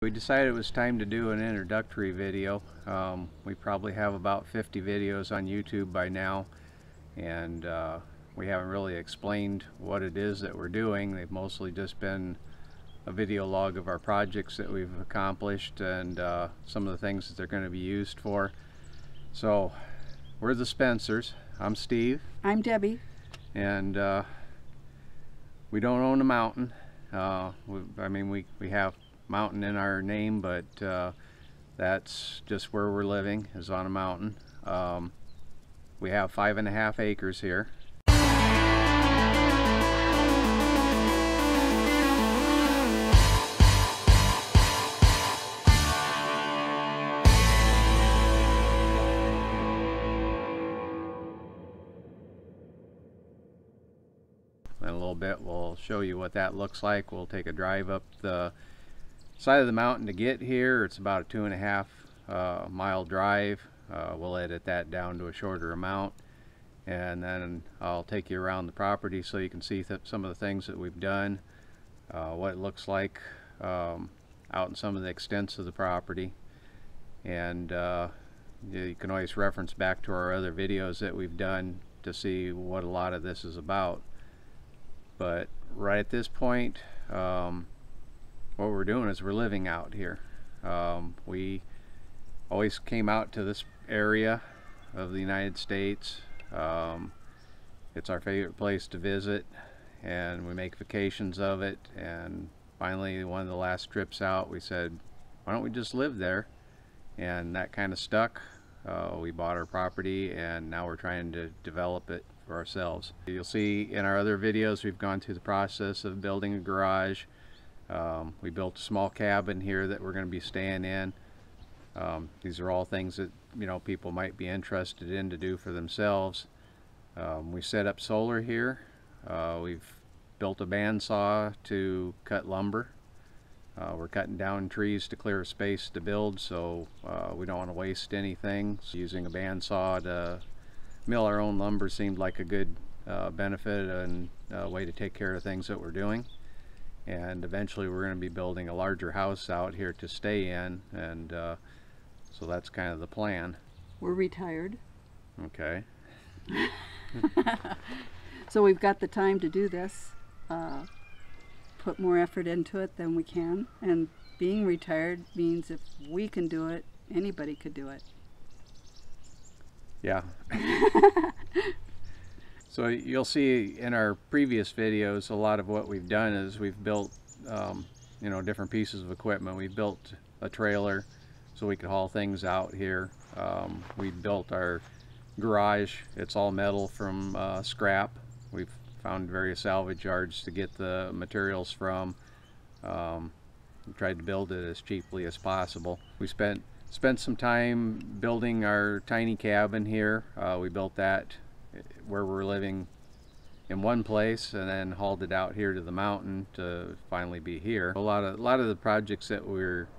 We decided it was time to do an introductory video. We probably have about 50 videos on YouTube by now, and we haven't really explained what it is that we're doing. They've mostly just been a video log of our projects that we've accomplished and some of the things that they're going to be used for. So we're the Spencers. I'm Steve. I'm Debbie. And we don't own a mountain. We have mountain in our name, but that's just where we're living, is on a mountain. We have 5.5 acres here. In a little bit we'll show you what that looks like. We'll take a drive up the side of the mountain to get here. It's about a 2.5 mile drive. We'll edit that down to a shorter amount, and then I'll take you around the property so you can see some of the things that we've done, what it looks like out in some of the extents of the property, and you can always reference back to our other videos that we've done to see what a lot of this is about. But right at this point, what we're doing is we're living out here. We always came out to this area of the United States. It's our favorite place to visit, and we make vacations of it. And finally, one of the last trips out, we said, why don't we just live there? And that kind of stuck. We bought our property, and now we're trying to develop it for ourselves. You'll see in our other videos we've gone through the process of building a garage. We built a small cabin here that we're going to be staying in. These are all things that people might be interested in to do for themselves. We set up solar here. We've built a bandsaw to cut lumber. We're cutting down trees to clear space to build, so we don't want to waste anything. So using a bandsaw to mill our own lumber seemed like a good benefit and way to take care of things that we're doing. And eventually we're going to be building a larger house out here to stay in, and so that's kind of the plan. We're retired. Okay. So we've got the time to do this, put more effort into it than we can, and being retired means if we can do it, anybody could do it. Yeah. So you'll see in our previous videos, a lot of what we've done is we've built different pieces of equipment. We built a trailer so we could haul things out here. We built our garage. It's all metal from scrap. We've found various salvage yards to get the materials from. We tried to build it as cheaply as possible. We spent some time building our tiny cabin here. We built that where we're living in one place, and then hauled it out here to the mountain to finally be here. A lot of the projects that we're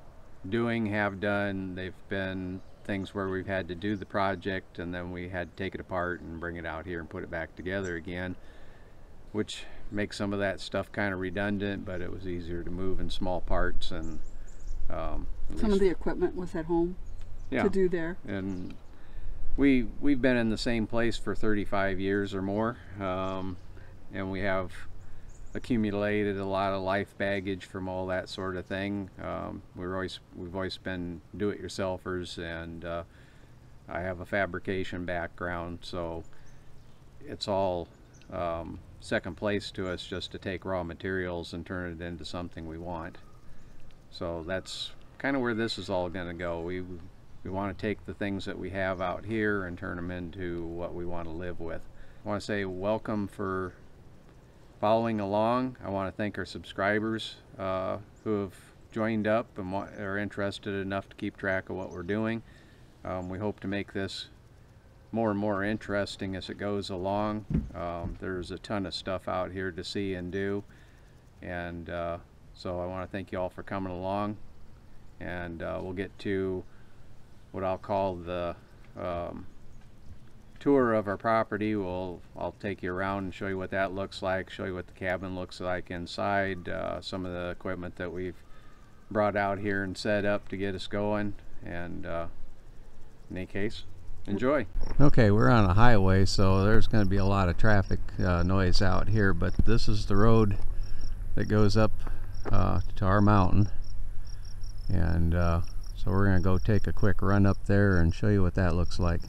doing have done, they've been things where we've had to do the project and then we had to take it apart and bring it out here and put it back together again, which makes some of that stuff kind of redundant, but it was easier to move in small parts. And some of the equipment was at home to do there. And we've been in the same place for 35 years or more, and we have accumulated a lot of life baggage from all that sort of thing. We've always been do-it-yourselfers, and I have a fabrication background, so it's all second place to us just to take raw materials and turn it into something we want. So that's kind of where this is all going to go. We want to take the things that we have out here and turn them into what we want to live with. I want to say welcome for following along. I want to thank our subscribers who have joined up and are interested enough to keep track of what we're doing. We hope to make this more and more interesting as it goes along. There's a ton of stuff out here to see and do, and so I want to thank you all for coming along, and we'll get to what I'll call the tour of our property. I'll take you around and show you what that looks like, show you what the cabin looks like inside, some of the equipment that we've brought out here and set up to get us going. And in any case, enjoy. Okay, we're on a highway, so there's going to be a lot of traffic noise out here, but this is the road that goes up to our mountain. And so we're going to go take a quick run up there and show you what that looks like.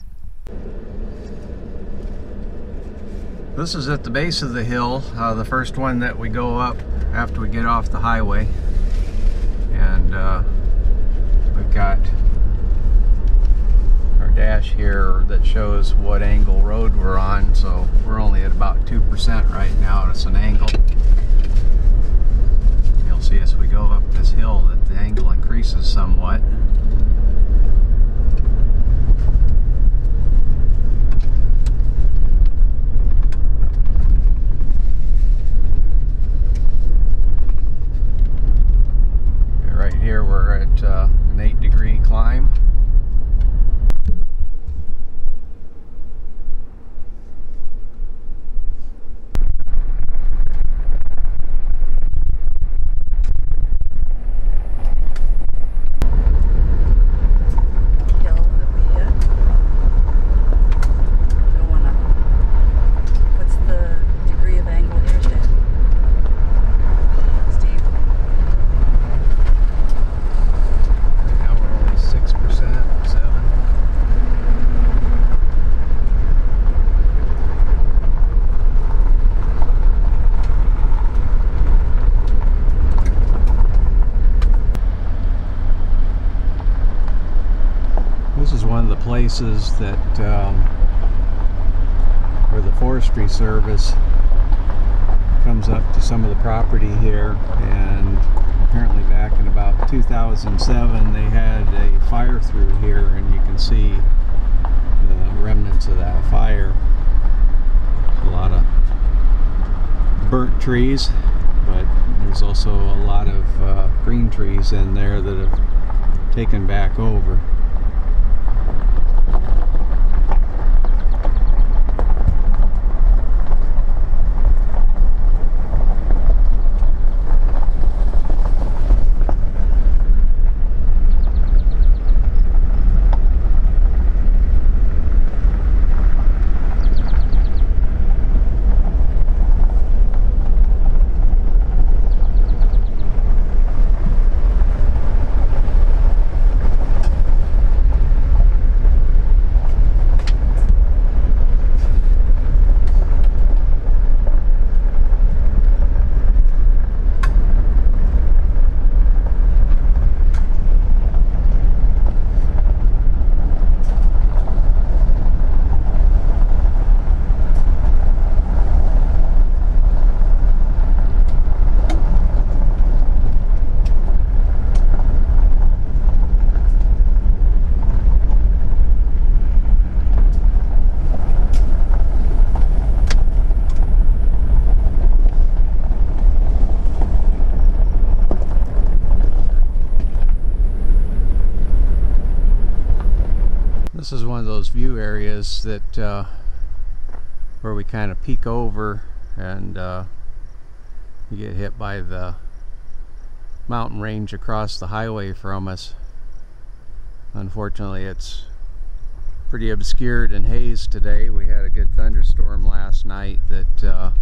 This is at the base of the hill, the first one that we go up after we get off the highway. And we've got our dash here that shows what angle road we're on, so we're only at about 2% right now. It's an angle. You'll see as we go up this hill that the angle increases somewhat. Right here we're at an 8-degree climb. This is one of the places that where the Forestry Service comes up to some of the property here, and apparently back in about 2007 they had a fire through here, and you can see the remnants of that fire. A lot of burnt trees, but there's also a lot of green trees in there that have taken back over. This is one of those view areas that where we kind of peek over and you get hit by the mountain range across the highway from us. Unfortunately, it's pretty obscured and hazed today. We had a good thunderstorm last night that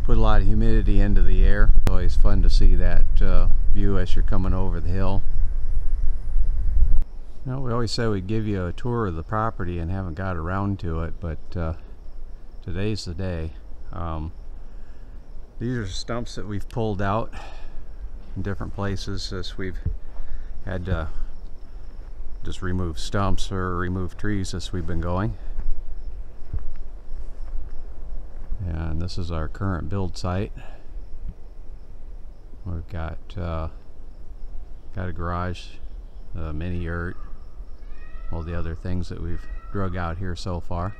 put a lot of humidity into the air. It's always fun to see that view as you're coming over the hill. You know, we always say we'd give you a tour of the property and haven't got around to it, but today's the day. These are stumps that we've pulled out in different places as we've had to just remove stumps or remove trees as we've been going. And this is our current build site. We've got a garage, a mini yurt, all the other things that we've drug out here so far.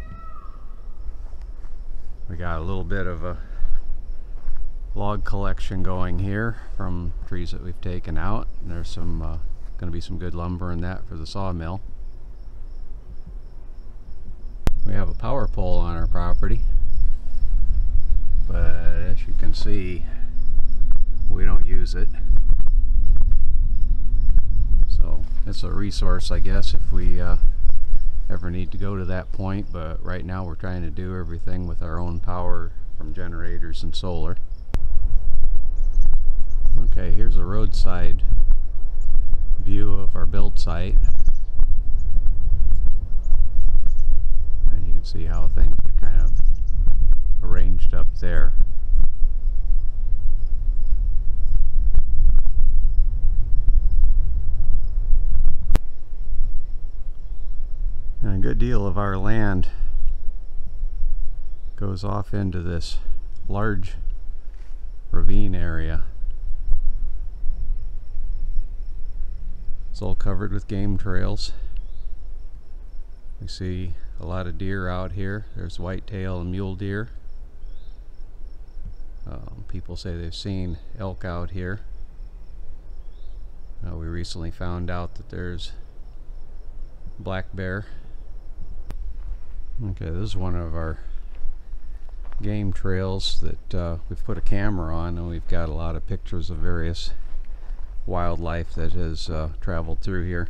We got a little bit of a log collection going here from trees that we've taken out. And there's some going to be some good lumber in that for the sawmill. We have a power pole on our property, but as you can see, we don't use it. it's a resource, I guess, if we ever need to go to that point, but right now we're trying to do everything with our own power from generators and solar. Okay, here's a roadside view of our build site, and you can see how things are kind of arranged up there. And a good deal of our land goes off into this large ravine area. It's all covered with game trails. We see a lot of deer out here. There's whitetail and mule deer. People say they've seen elk out here. We recently found out that there's black bear. Okay, this is one of our game trails that we've put a camera on, and we've got a lot of pictures of various wildlife that has traveled through here.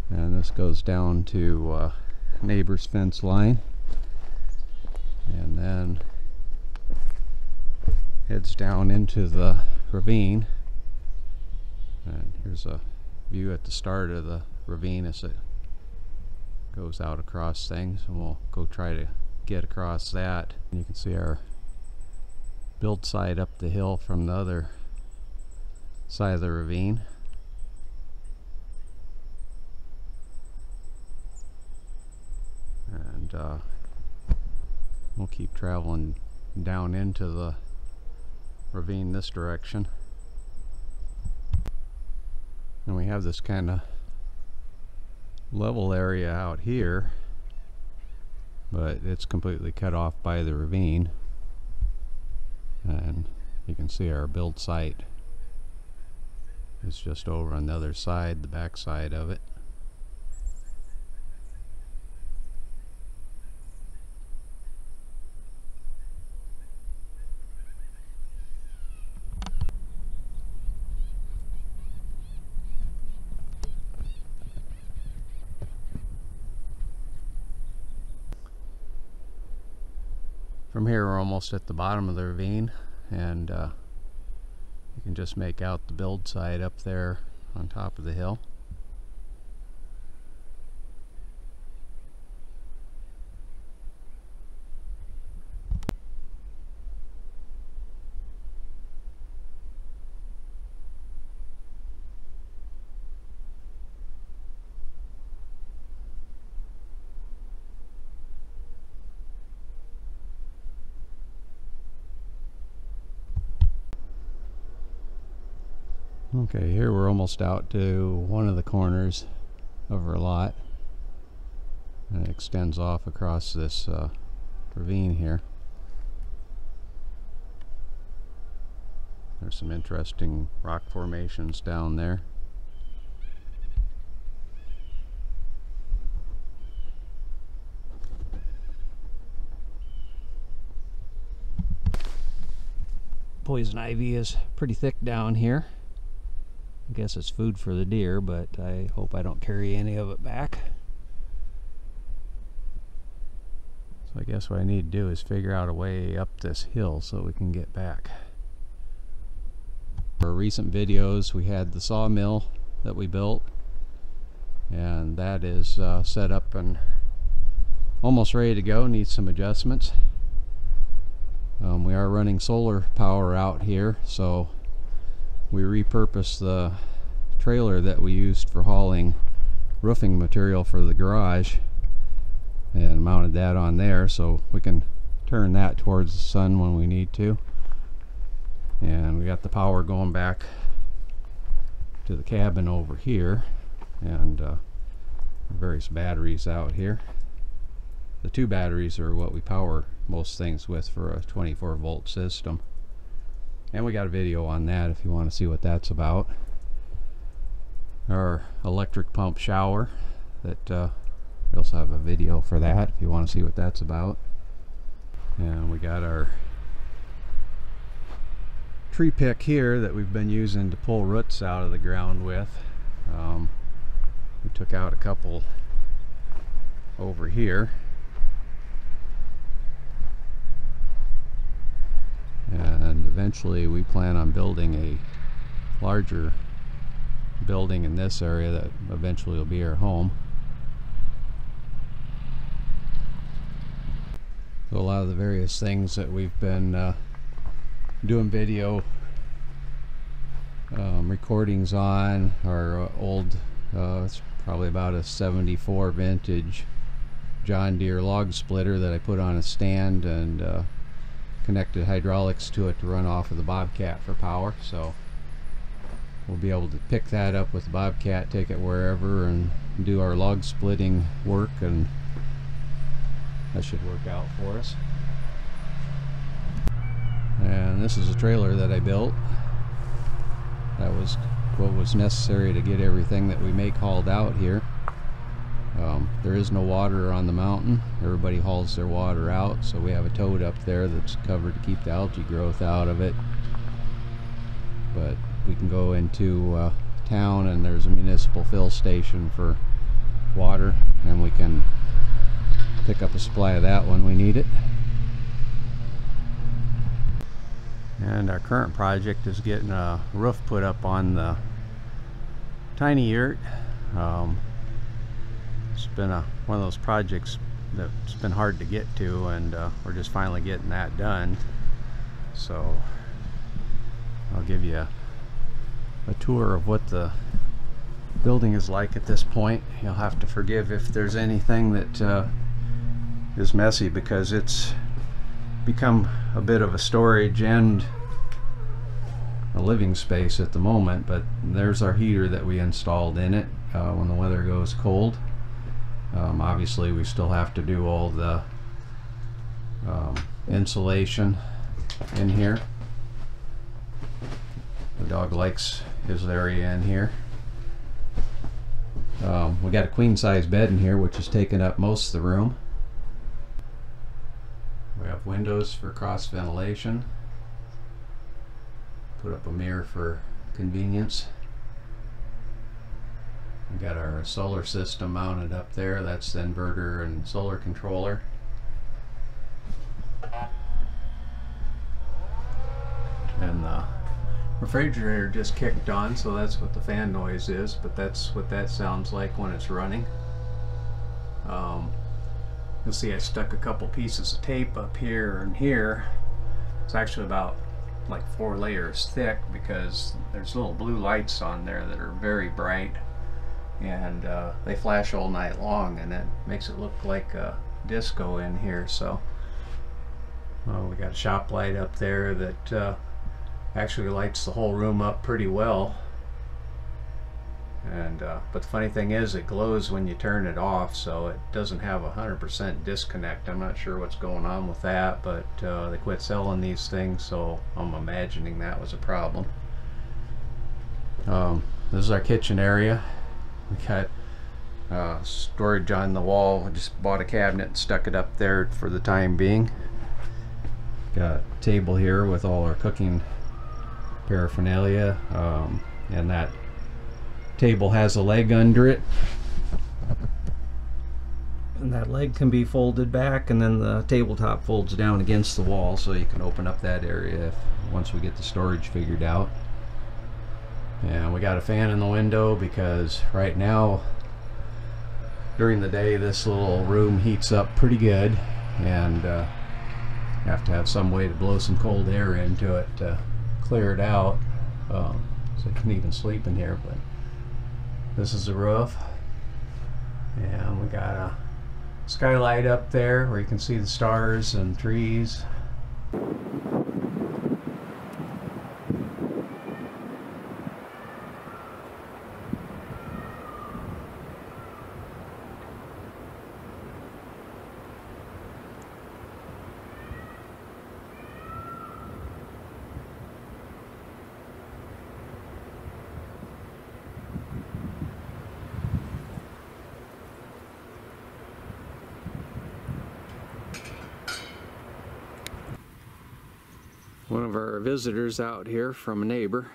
And this goes down to neighbor's fence line, and then heads down into the ravine. And here's a view at the start of the ravine as it goes out across things, and we'll go try to get across that. And you can see our build site up the hill from the other side of the ravine. And we'll keep traveling down into the ravine this direction. And we have this kind of level area out here, but it's completely cut off by the ravine, and you can see our build site is just over on the other side, the back side of it. From here we're almost at the bottom of the ravine, and you can just make out the build site up there on top of the hill. Okay, here we're almost out to one of the corners of our lot, and it extends off across this ravine here. There's some interesting rock formations down there. Poison ivy is pretty thick down here. I guess it's food for the deer, but I hope I don't carry any of it back. So I guess what I need to do is figure out a way up this hill so we can get back. For recent videos we had the sawmill that we built, and that is set up and almost ready to go. Needs some adjustments. We are running solar power out here, so we repurposed the trailer that we used for hauling roofing material for the garage and mounted that on there so we can turn that towards the sun when we need to. And we got the power going back to the cabin over here, and various batteries out here. The two batteries are what we power most things with for a 24-volt system. And we got a video on that if you want to see what that's about. Our electric pump shower, that we also have a video for that if you want to see what that's about. And we got our tree pick here that we've been using to pull roots out of the ground with. We took out a couple over here, and eventually we plan on building a larger building in this area that eventually will be our home. So a lot of the various things that we've been doing video recordings on are old, it's probably about a 74 vintage John Deere log splitter that I put on a stand and connected hydraulics to it to run off of the Bobcat for power. So we'll be able to pick that up with the Bobcat, take it wherever, and do our log splitting work, and that should work out for us. And this is a trailer that I built. That was what was necessary to get everything that we make hauled out here. There is no water on the mountain. Everybody hauls their water out, so we have a toad up there that's covered to keep the algae growth out of it. But we can go into town, and there's a municipal fill station for water, and we can pick up a supply of that when we need it. And our current project is getting a roof put up on the tiny yurt. It's been one of those projects that's been hard to get to, and we're just finally getting that done. So I'll give you a tour of what the building is like at this point. You'll have to forgive if there's anything that is messy, because it's become a bit of a storage and a living space at the moment. But there's our heater that we installed in it when the weather goes cold. Obviously we still have to do all the insulation in here. The dog likes his area in here. We got a queen size bed in here, which is taking up most of the room. We have windows for cross ventilation. Put up a mirror for convenience. We got our solar system mounted up there. That's the inverter and solar controller. And the refrigerator just kicked on, so that's what the fan noise is, but that's what that sounds like when it's running. You'll see I stuck a couple pieces of tape up here and here. It's actually about like 4 layers thick, because there's little blue lights on there that are very bright, and they flash all night long, and it makes it look like a disco in here. So we got a shop light up there that actually lights the whole room up pretty well. And but the funny thing is, it glows when you turn it off, so it doesn't have 100% disconnect. I'm not sure what's going on with that, but they quit selling these things, so I'm imagining that was a problem. This is our kitchen area. We got storage on the wall. I just bought a cabinet and stuck it up there for the time being. Got a table here with all our cooking paraphernalia, and that table has a leg under it, and that leg can be folded back, and then the tabletop folds down against the wall, so you can open up that area once we get the storage figured out. And we got a fan in the window, because right now during the day this little room heats up pretty good, and have to have some way to blow some cold air into it to clear it out, so I can even sleep in here. But this is the roof, and we got a skylight up there where you can see the stars and trees. One of our visitors out here from a neighbor